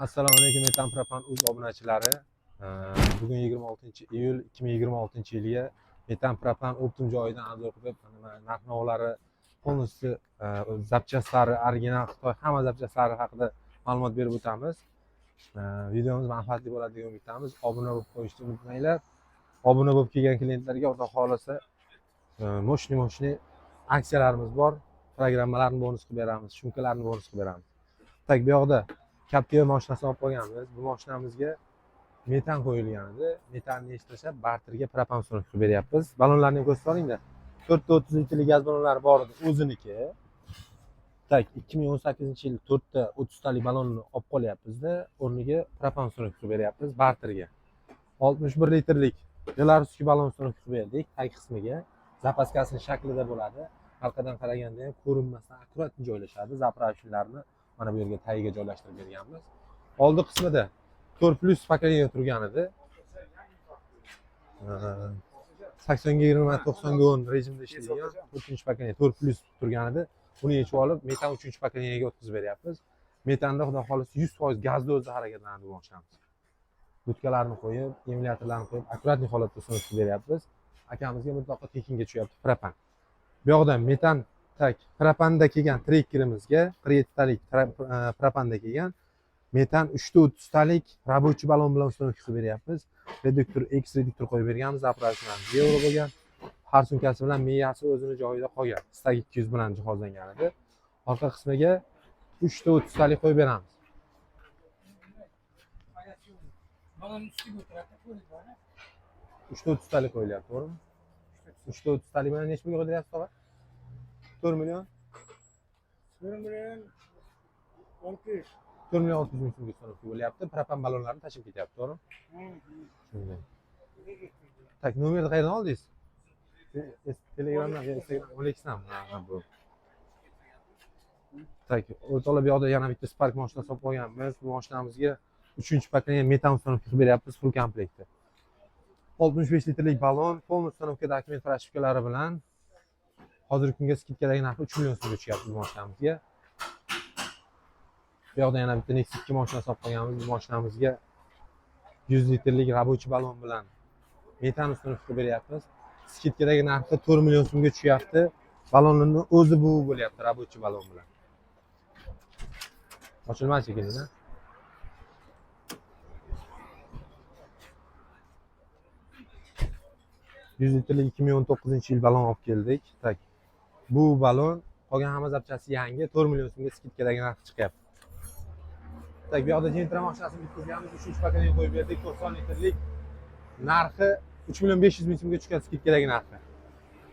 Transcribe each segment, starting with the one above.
Assalomu alaykum metan propan uz obunachilari. Bugun 26-iyul 2026-yilga metan propan optim joyidan obzor qilib, narx-navlari, polностью zapchastlari, original Xitoy hamma zapchastlari haqida ma'lumot berib o'tamiz. Videomiz manfaatli bo'ladi degan umiddamiz. Obuna bo'lib qo'yishni unutmanglar. Obuna bo'lib kelgan klientlarga Xudo xolasa moshni aksiyalarimiz bor. Programmalarni bonus qilib beramiz, shumkalarni bonus qilib beramiz. Tak bu yoqda Captiva mashinasini olib qolganmiz. Bu mashinamizga metan qo'yilgan edi. Metanni ishlashab barterga propan uстановка qilib beryapmiz. Balonlarni ham ko'rsatib oling-da. 430 litrli gaz balonlari bor edi, o'ziniki. Tak 2018-yil 4 ta 30 talik balonni olib qolyapmiz-da, o'rniga propan uстановка qilib beryapmiz barterga. 61 litrlik Belarusski balon uстановка qilib berdik. Tag qismiga zapaskasining shaklida bo'ladi. Orqadan qaraganda ham ko'rinmasdan akkurat joylashadi. Zapravочныйlarni mana bu yerga tagiga joylashtirib berganmiz. Oldi qismida 4+ pakaleniya turgan edi. 80 ga 20, 90 ga 10 rejimda ishlaydigan 4-pakaleniya 4+ turgan edi. Buni yechib olib, metan 3-pakaleniyaga o'tkazib beryapmiz. Metanda xudo xolisa 100% gazda o'zida harakatlanadi bu mashinamiz. Butkalarni qo'yib, emulyatorlarni qo'yib, akkuratli holatda uстановка beryapmiz. Akamizga mutlaqo tekinga tushyapti propan. Bu yoqda metan tak propanda kelgan trekkerimizga 47 talik propanda kelgan metan 330 talik рабочий balon bilan uстановка qilib beryapmiz. Reduktor X reduktor qo'yib berganmiz. Zapravочныйlar euro bo'lgan. Har sumkasi bilan miyasi o'zini joyida qolgan. Stag 200 bilan jihozlangan edi. Orqa qismiga 330 talik qo'yib beramiz. Balon ustiga o'tiradi, ko'radi. 330 talik qo'yilyapti, to'g'rimi? 330 talik bilan necha pulga qilyapsiz, tog'a? 4 million. 4 million 600. 4 million 600 ming so'mga uстановка bo'lyapti. Propan balonlarni tashib ketyapti, to'g'rimi? Shunday. Tak, nomerni qayerdan oldingiz? Telegramdan, Instagram, Olexdan. Ha, bu. Tak, o'rtoqlar bu yoqda yana bitta Spark mashinasi olib qo'yganmiz. Bu mashinamizga 3-pakaleniya metan uстановка qilib beryapmiz full komplektda. 65 litrlik balon, полный установка dokument proshifkalari bilan hozirgi kunga skidkadagi narxi 3 million so'mga tushyapti bu mashinamizga. Bu yoqda yana bitta Nexus 2 mashinasi olib qo'yganmiz. Bu mashinamizga 100 litrlik рабочий balon bilan metan uстановка qilib beryapmiz. Skidkadagi narxi 4 million so'mga tushyapti. Balonning o'zi bu bo'lyapti рабочий balon bilan. Ochilmas shekilli. 100 litrlik 2019-yil balon olib keldik. Tak. Bu balon qolgan hamma zapchasi yangi, 4 million so'mga skidkadagi narxi chiqyapti. Tak, bu yoqda Gentra mashinasini bitkazganmiz, 3-pakaleniya qo'yib berdik, 90 litrlik. Narxi 3 million 500 ming so'mga tushgan skidkadagi narxi.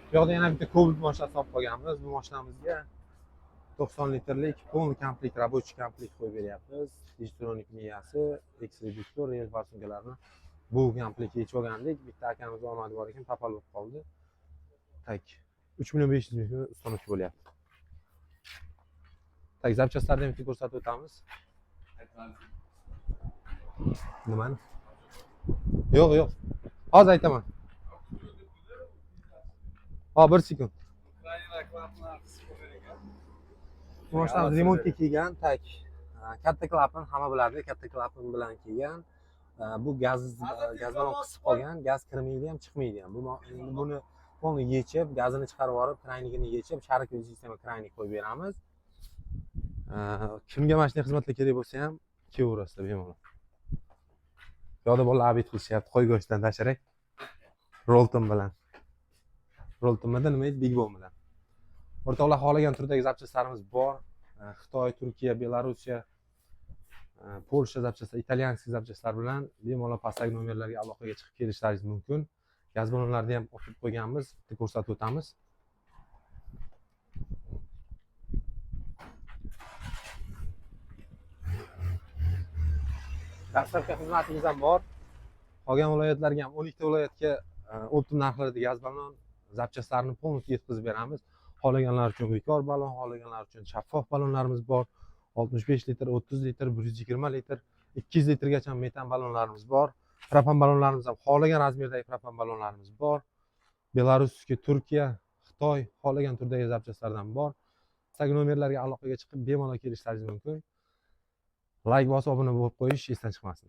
Bu yoqda yana bitta Cobalt mashinasi olib qolganmiz. Bu mashinamizga 90 litrlik полный komplekt, рабочий komplekt qo'yib beryapmiz. Digitronik miyasi, X reduktor, rel farsunkalarni bu komplektga yechib olgandik. Bitta akamiz omadi bor ekan, papal bo'lib qoldi. Tak, 3 million 500 ming so'mga uстановка bo'lyapti. Tak, zapchastlarni ham ko'rsatib o'tamiz. Nimani? Yo'q, yo'q. Hozir aytaman. Hop, 1 sekund. Bu mashinamiz remontga kelgan, tak. Katta klapan hamma biladi, katta klapan bilan kelgan. Bu gaz balon qisib qolgan, gaz kirmaydi ham, chiqmaydi ham. Buni polni yechib, gazini chiqarib olib, kraynikini yechib, sharik sistema kraynik qo'yib beramiz. Kimga mana shunday xizmatlar kerak bo'lsa ham kelaverasizlar bemalol. Yo'qda bolalar abid qilishyapti, qo'y go'shtidan tasharak. Rolton bilan. Roltonmada nima edi? Big Bone bilan. O'rtoqlar, xohlagan turdagi zapchastlarimiz bor. Xitoy, Turkiya, Belorussiya, Polsha zapchastlari, italyanskiy zapchastlar bilan bemalol pastdagi nomerlarga aloqaga chiqib kelishlaringiz mumkin. Gaz balonlarni ham olib qo'yganmiz, bitta ko'rsatib o'tamiz. Dastlabki xizmatimiz ham bor. Qolgan viloyatlarga ham 12 ta viloyatga optim narxlarda gaz balon zapchastlarini полностью yetkazib beramiz. Xohlaganlar uchun bekor balon, xohlaganlar uchun shaffof balonlarimiz bor. 65 litr, 30 litr, 120 litr, 200 litrgacha metan balonlarimiz bor. Propan balonlarimiz ham xohlagan razmerdagi propan balonlarimiz bor. Belarusga, Turkiya, Xitoy xohlagan turdagi zapchastlardan bor. Tag nomerlarga aloqaga chiqib bemalol kelishlaringiz mumkin. layk bosib obuna bo'lib qo'yish esdan chiqmasin.